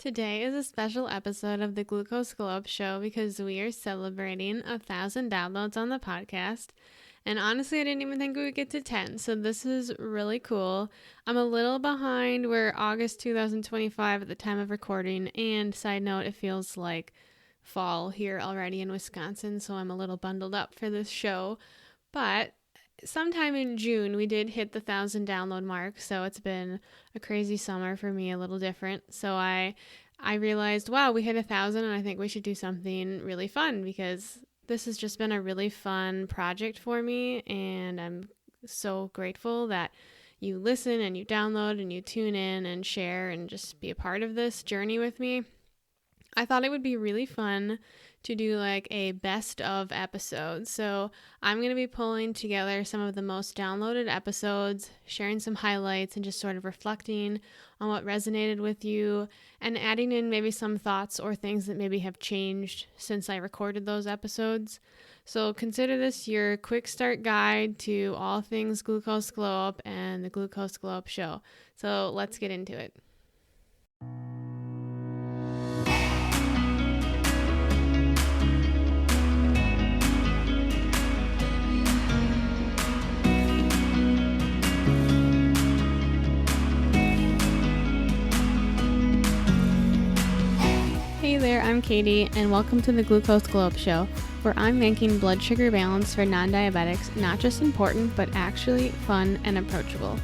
Today is a special episode of the Glucose Glow Up Show because we are celebrating 1,000 downloads on the podcast. And honestly, I didn't even think we would get to 10, so this is really cool. I'm a little behind. We're August 2025 at the time of recording, and side note, it feels like fall here already in Wisconsin, so I'm a little bundled up for this show. But sometime in June, we did hit the 1,000 download mark, so it's been a crazy summer for me, a little different. So I realized, wow, we hit 1,000, and I think we should do something really fun because this has just been a really fun project for me, and I'm so grateful that you listen and you download and you tune in and share and just be a part of this journey with me. I thought it would be really fun to do like a best of episode. So I'm going to be pulling together some of the most downloaded episodes, sharing some highlights, and just sort of reflecting on what resonated with you and adding in maybe some thoughts or things that maybe have changed since I recorded those episodes. So consider this your quick start guide to all things Glucose Glow Up and the Glucose Glow Up Show. So let's get into it. Hey there, I'm Katie, and welcome to the Glucose Glow Up Show, where I'm making blood sugar balance for non-diabetics not just important, but actually fun and approachable.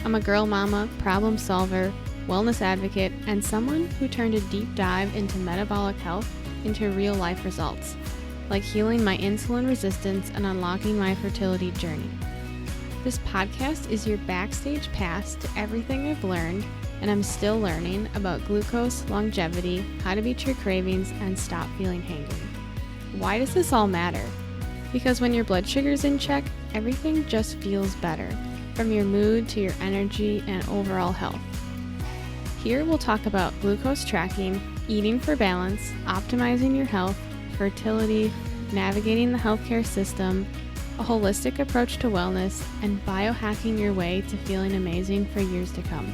I'm a girl mama, problem solver, wellness advocate, and someone who turned a deep dive into metabolic health into real-life results, like healing my insulin resistance and unlocking my fertility journey. This podcast is your backstage pass to everything I've learned and I'm still learning about glucose, longevity, how to beat your cravings, and stop feeling hangry. Why does this all matter? Because when your blood sugar's in check, everything just feels better, from your mood to your energy and overall health. Here we'll talk about glucose tracking, eating for balance, optimizing your health, fertility, navigating the healthcare system, a holistic approach to wellness, and biohacking your way to feeling amazing for years to come.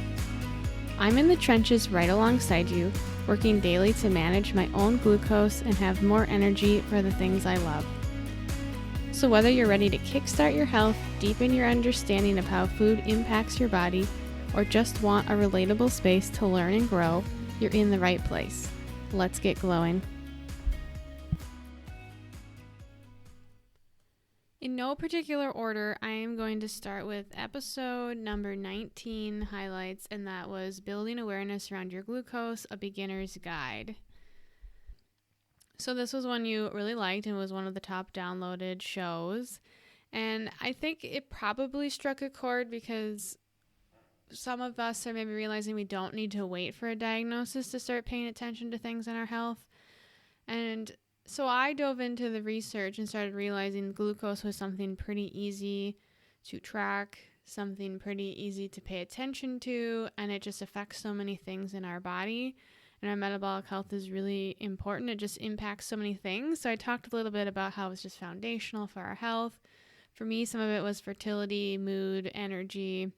I'm in the trenches right alongside you, working daily to manage my own glucose and have more energy for the things I love. So whether you're ready to kickstart your health, deepen your understanding of how food impacts your body, or just want a relatable space to learn and grow, you're in the right place. Let's get glowing. In no particular order, I am going to start with episode number 19 highlights, and that was Building Awareness Around Your Glucose, a Beginner's Guide. So this was one you really liked and was one of the top downloaded shows. And I think it probably struck a chord because some of us are maybe realizing we don't need to wait for a diagnosis to start paying attention to things in our health. And so I dove into the research and started realizing glucose was something pretty easy to track, something pretty easy to pay attention to, and it just affects so many things in our body. And our metabolic health is really important. It just impacts so many things. So I talked a little bit about how it's just foundational for our health. For me, some of it was fertility, mood, energy.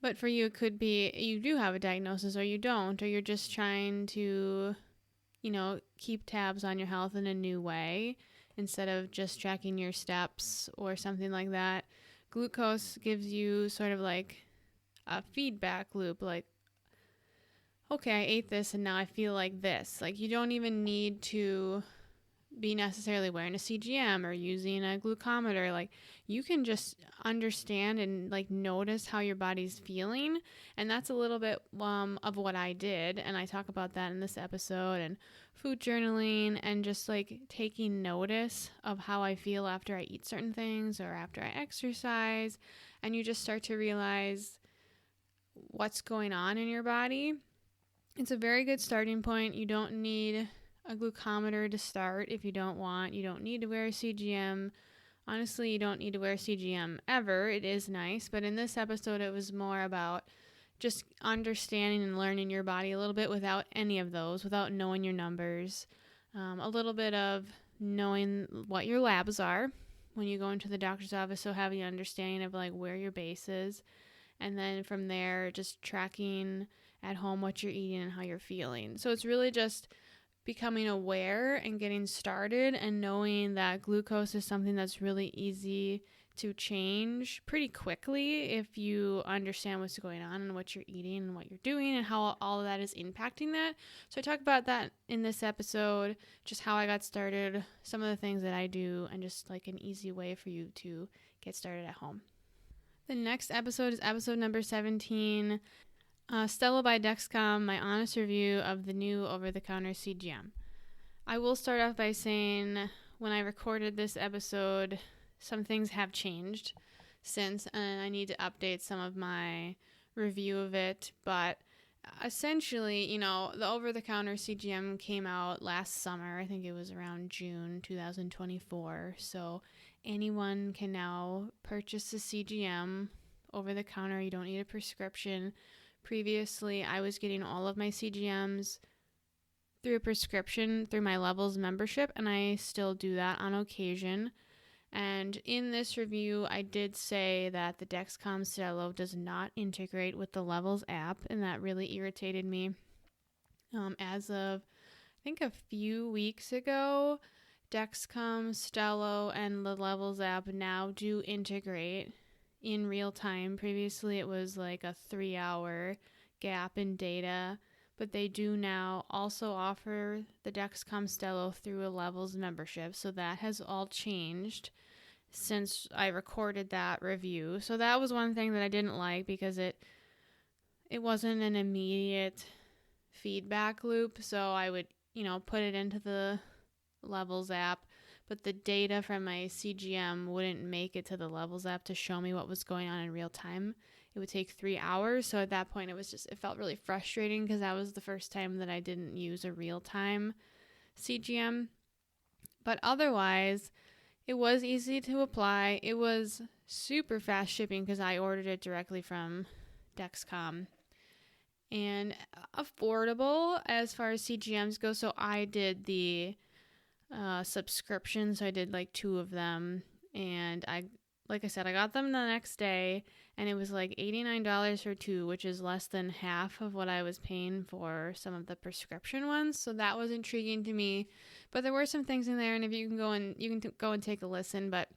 But for you, it could be you do have a diagnosis or you don't, or you're just trying to keep tabs on your health in a new way instead of just tracking your steps or something like that. Glucose gives you sort of like a feedback loop, like, okay, I ate this and now I feel like this. Like, you don't even need to be necessarily wearing a CGM or using a glucometer. Like, you can just understand and like notice how your body's feeling, and that's a little bit of what I did, and I talk about that in this episode, and food journaling, and just like taking notice of how I feel after I eat certain things or after I exercise, and you just start to realize what's going on in your body. It's a very good starting point. You don't need a glucometer to start if you don't want. You don't need to wear a CGM. Honestly, you don't need to wear a CGM ever. It is nice, but in this episode, it was more about just understanding and learning your body a little bit without any of those, without knowing your numbers. A little bit of knowing what your labs are when you go into the doctor's office, so having an understanding of like where your base is. And then from there, just tracking at home what you're eating and how you're feeling. So it's really just becoming aware and getting started and knowing that glucose is something that's really easy to change pretty quickly if you understand what's going on and what you're eating and what you're doing and how all of that is impacting that. So I talk about that in this episode, just how I got started, some of the things that I do, and just like an easy way for you to get started at home. The next episode is episode number 17, Stelo by Dexcom, my honest review of the new over-the-counter CGM. I will start off by saying when I recorded this episode, some things have changed since, and I need to update some of my review of it. But essentially, the over-the-counter CGM came out last summer. I think it was around June 2024. So anyone can now purchase a CGM over-the-counter. You don't need a prescription. Previously, I was getting all of my CGMs through a prescription through my Levels membership, and I still do that on occasion. And in this review, I did say that the Dexcom Stelo does not integrate with the Levels app, and that really irritated me. As of, I think, a few weeks ago, Dexcom Stelo and the Levels app now do integrate in real time. Previously, it was like a 3-hour gap in data, but they do now also offer the Dexcom Stelo through a Levels membership. So that has all changed since I recorded that review. So that was one thing that I didn't like because it wasn't an immediate feedback loop. So I would, put it into the Levels app, but the data from my CGM wouldn't make it to the Levels app to show me what was going on in real time. It would take 3 hours. So at that point, it felt really frustrating because that was the first time that I didn't use a real-time CGM. But otherwise, it was easy to apply. It was super fast shipping because I ordered it directly from Dexcom. And affordable as far as CGMs go. So I did the subscription. So I did like 2 of them. And like I said, I got them the next day, and it was like $89 for 2, which is less than half of what I was paying for some of the prescription ones. So that was intriguing to me. But there were some things in there, and if you can go and take a listen. But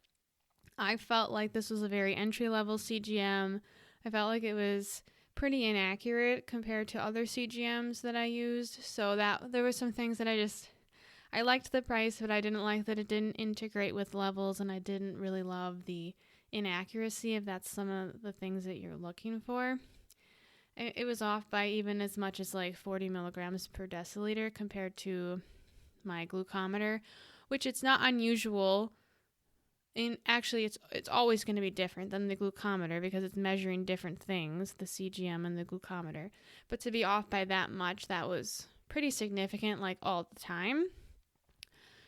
I felt like this was a very entry-level CGM. I felt like it was pretty inaccurate compared to other CGMs that I used. So that there were some things that I liked the price, but I didn't like that it didn't integrate with Levels, and I didn't really love the inaccuracy if that's some of the things that you're looking for. It was off by even as much as like 40 milligrams per deciliter compared to my glucometer, which it's not unusual. And actually, it's always going to be different than the glucometer because it's measuring different things, the CGM and the glucometer. But to be off by that much, that was pretty significant, like all the time.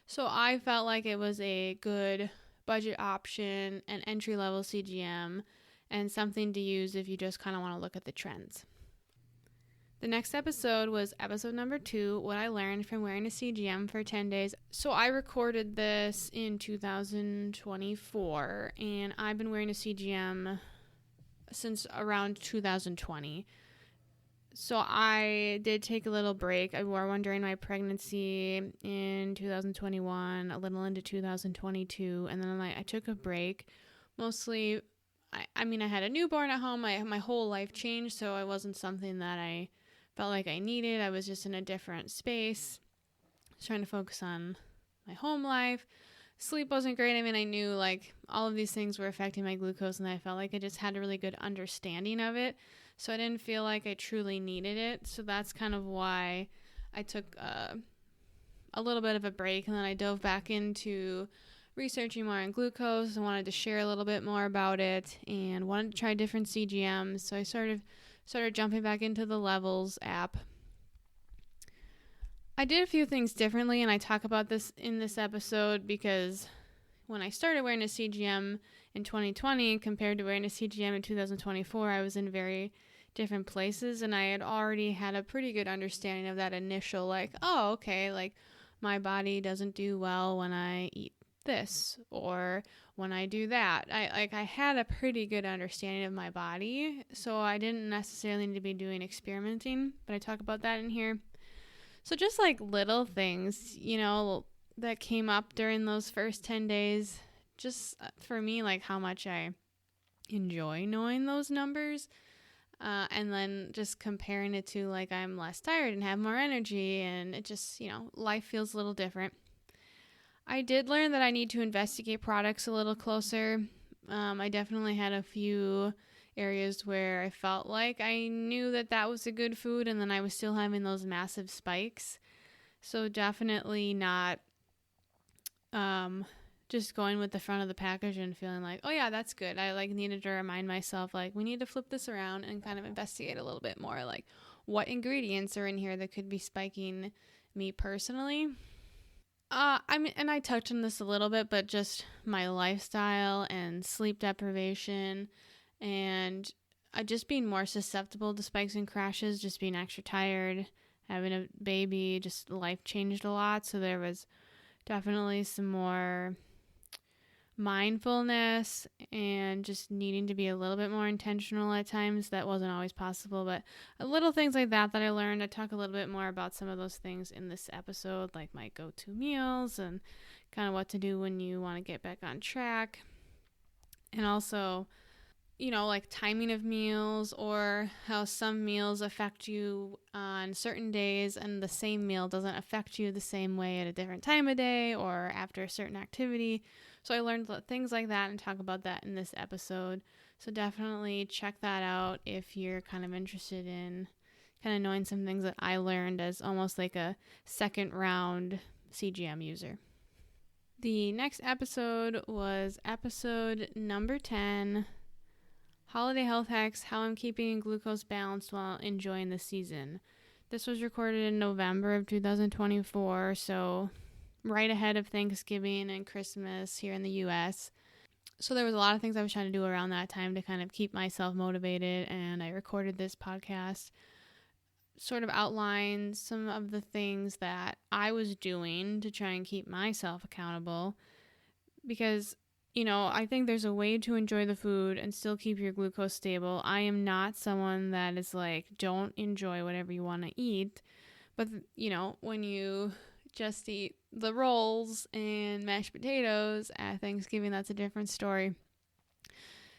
So I felt like it was a good budget option, an entry-level CGM, and something to use if you just kind of want to look at the trends. The next episode was episode number 2, what I learned from wearing a CGM for 10 days. So I recorded this in 2024, and I've been wearing a CGM since around 2020. So I did take a little break. I wore one during my pregnancy in 2021, a little into 2022, and then I took a break. Mostly, I had a newborn at home. My whole life changed, so it wasn't something that I felt like I needed. I was just in a different space. I was trying to focus on my home life. Sleep wasn't great. I knew like all of these things were affecting my glucose, and I felt like I just had a really good understanding of it. So I didn't feel like I truly needed it. So that's kind of why I took a little bit of a break, and then I dove back into researching more on glucose and wanted to share a little bit more about it and wanted to try different CGMs. So I started jumping back into the Levels app. I did a few things differently, and I talk about this in this episode because when I started wearing a CGM in 2020 compared to wearing a CGM in 2024, I was in very different places, and I had already had a pretty good understanding of that initial, oh, okay, my body doesn't do well when I eat this, or when I do that. I had a pretty good understanding of my body, so I didn't necessarily need to be doing experimenting, but I talk about that in here. So just like little things, that came up during those first 10 days, just for me, like how much I enjoy knowing those numbers. And then just comparing it to like I'm less tired and have more energy, and it just, life feels a little different. I did learn that I need to investigate products a little closer. I definitely had a few areas where I felt like I knew that was a good food, and then I was still having those massive spikes. So definitely not just going with the front of the package and feeling like, oh yeah, that's good. I like needed to remind myself, like, we need to flip this around and kind of investigate a little bit more, like what ingredients are in here that could be spiking me personally. And I touched on this a little bit, but just my lifestyle and sleep deprivation and just being more susceptible to spikes and crashes, just being extra tired, having a baby, just life changed a lot. So there was definitely some more mindfulness and just needing to be a little bit more intentional at times. That wasn't always possible, but little things like that I learned. I talk a little bit more about some of those things in this episode, like my go-to meals and kind of what to do when you want to get back on track. And also, like timing of meals, or how some meals affect you on certain days and the same meal doesn't affect you the same way at a different time of day or after a certain activity. So I learned things like that and talk about that in this episode. So definitely check that out if you're kind of interested in kind of knowing some things that I learned as almost like a second round CGM user. The next episode was episode number 10, Holiday Health Hacks, How I'm Keeping Glucose Balanced While Enjoying the Season. This was recorded in November of 2024, so right ahead of Thanksgiving and Christmas here in the U.S. So there was a lot of things I was trying to do around that time to kind of keep myself motivated, and I recorded this podcast, sort of outlined some of the things that I was doing to try and keep myself accountable, because I think there's a way to enjoy the food and still keep your glucose stable. I am not someone that is like, don't enjoy whatever you want to eat. But, when you just eat the rolls and mashed potatoes at Thanksgiving, that's a different story.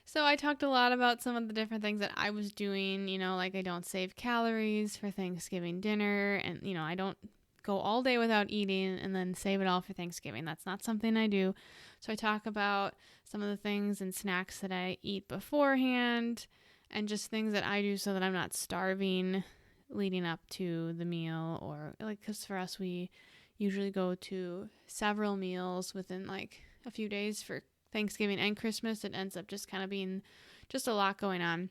So I talked a lot about some of the different things that I was doing, like I don't save calories for Thanksgiving dinner, and, I don't go all day without eating and then save it all for Thanksgiving. That's not something I do. So I talk about some of the things and snacks that I eat beforehand and just things that I do so that I'm not starving leading up to the meal, or like, because for us, we usually go to several meals within like a few days for Thanksgiving and Christmas. It ends up just kind of being just a lot going on.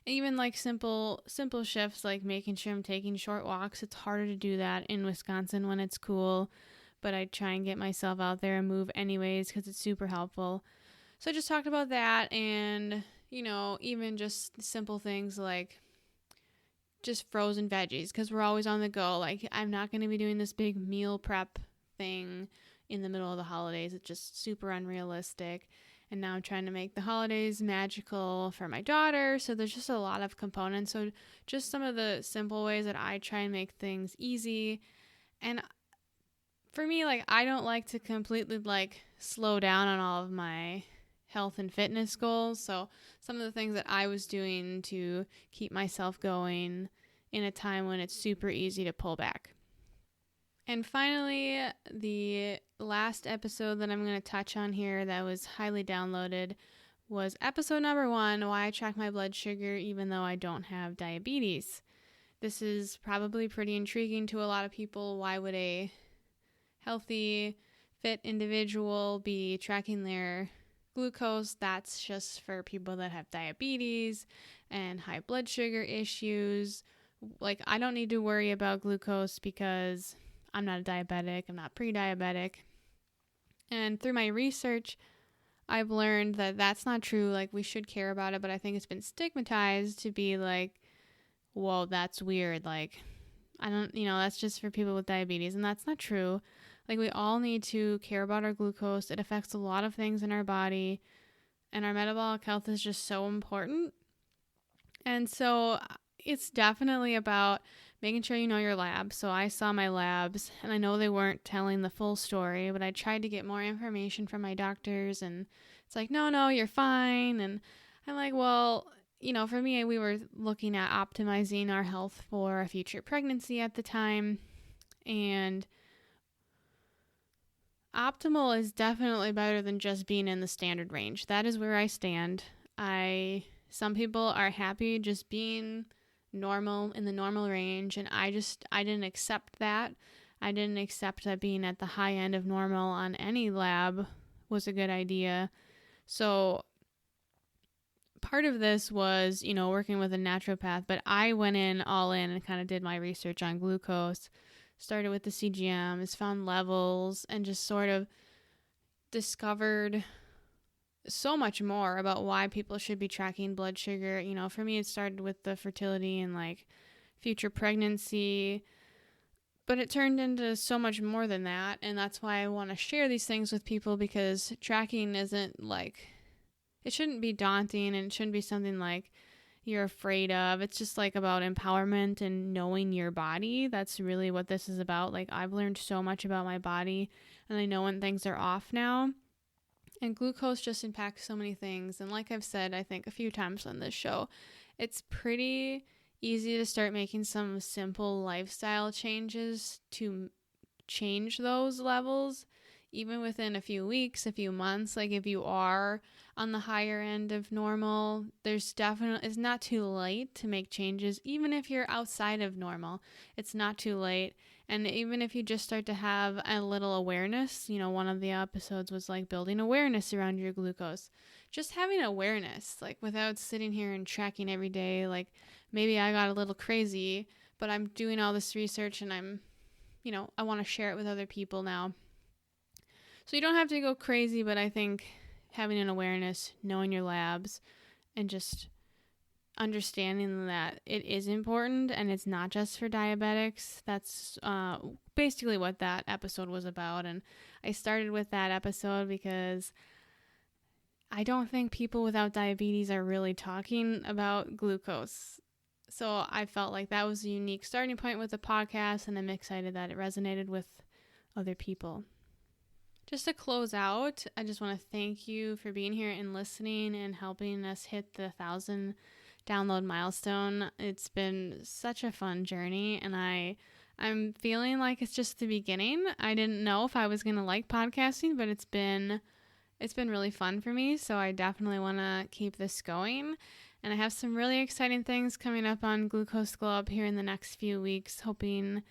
And even like simple shifts, like making sure I'm taking short walks. It's harder to do that in Wisconsin when it's cool, but I try and get myself out there and move anyways because it's super helpful. So I just talked about that, and even just simple things like just frozen veggies, because we're always on the go. Like, I'm not going to be doing this big meal prep thing in the middle of the holidays. It's just super unrealistic. And now I'm trying to make the holidays magical for my daughter. So there's just a lot of components. So just some of the simple ways that I try and make things easy. And for me, like, I don't like to completely like slow down on all of my health and fitness goals. So some of the things that I was doing to keep myself going in a time when it's super easy to pull back. And finally, the last episode that I'm going to touch on here that was highly downloaded was episode number 1, Why I Track My Blood Sugar Even Though I Don't Have Diabetes. This is probably pretty intriguing to a lot of people. Why would a healthy, fit individual be tracking their glucose? That's just for people that have diabetes and high blood sugar issues. Like, I don't need to worry about glucose because I'm not a diabetic. I'm not pre-diabetic. And through my research, I've learned that that's not true. Like, we should care about it, but I think it's been stigmatized to be like, whoa, that's weird. Like, I don't, that's just for people with diabetes, and that's not true. Like, we all need to care about our glucose. It affects a lot of things in our body, and our metabolic health is just so important. And so it's definitely about making sure you know your labs. So I saw my labs, and I know they weren't telling the full story, but I tried to get more information from my doctors, and it's like, no, you're fine. And I'm like, well, for me, we were looking at optimizing our health for a future pregnancy at the time, and optimal is definitely better than just being in the standard range. That is where I stand. Some people are happy just being normal, in the normal range, and I didn't accept that. I didn't accept that being at the high end of normal on any lab was a good idea. So part of this was, working with a naturopath, but I went in all in and kind of did my research on glucose, started with the CGMs, found levels, and just sort of discovered so much more about why people should be tracking blood sugar. For me, it started with the fertility and like future pregnancy, but it turned into so much more than that. And that's why I want to share these things with people, because tracking isn't like, it shouldn't be daunting, and it shouldn't be something like you're afraid of. It's just like about empowerment and knowing your body. That's really what this is about. Like, I've learned so much about my body, and I know when things are off now. And glucose just impacts so many things. And like I've said, I think a few times on this show, it's pretty easy to start making some simple lifestyle changes to change those levels, even within a few weeks, a few months. Like, if you are on the higher end of normal, it's not too late to make changes. Even if you're outside of normal, it's not too late. And even if you just start to have a little awareness, one of the episodes was like building awareness around your glucose. Just having awareness, like, without sitting here and tracking every day. Like, maybe I got a little crazy, but I'm doing all this research, and I want to share it with other people now. So you don't have to go crazy, but I think having an awareness, knowing your labs, and just understanding that it is important, and it's not just for diabetics. That's basically what that episode was about. And I started with that episode because I don't think people without diabetes are really talking about glucose. So I felt like that was a unique starting point with the podcast, and I'm excited that it resonated with other people. Just to close out, I just want to thank you for being here and listening and helping us hit the 1,000 download milestone. It's been such a fun journey, and I'm feeling like it's just the beginning. I didn't know if I was going to like podcasting, but it's been really fun for me, so I definitely want to keep this going. And I have some really exciting things coming up on Glucose Glow Up here in the next few weeks, hoping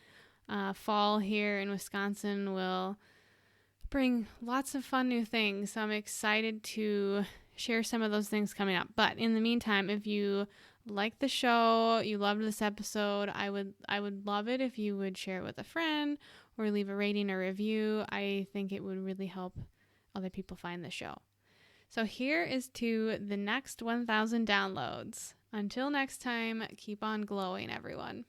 fall here in Wisconsin will bring lots of fun new things. So I'm excited to share some of those things coming up. But in the meantime, if you like the show, you loved this episode, I would love it if you would share it with a friend or leave a rating or review. I think it would really help other people find the show. So here is to the next 1,000 downloads. Until next time, keep on glowing, everyone.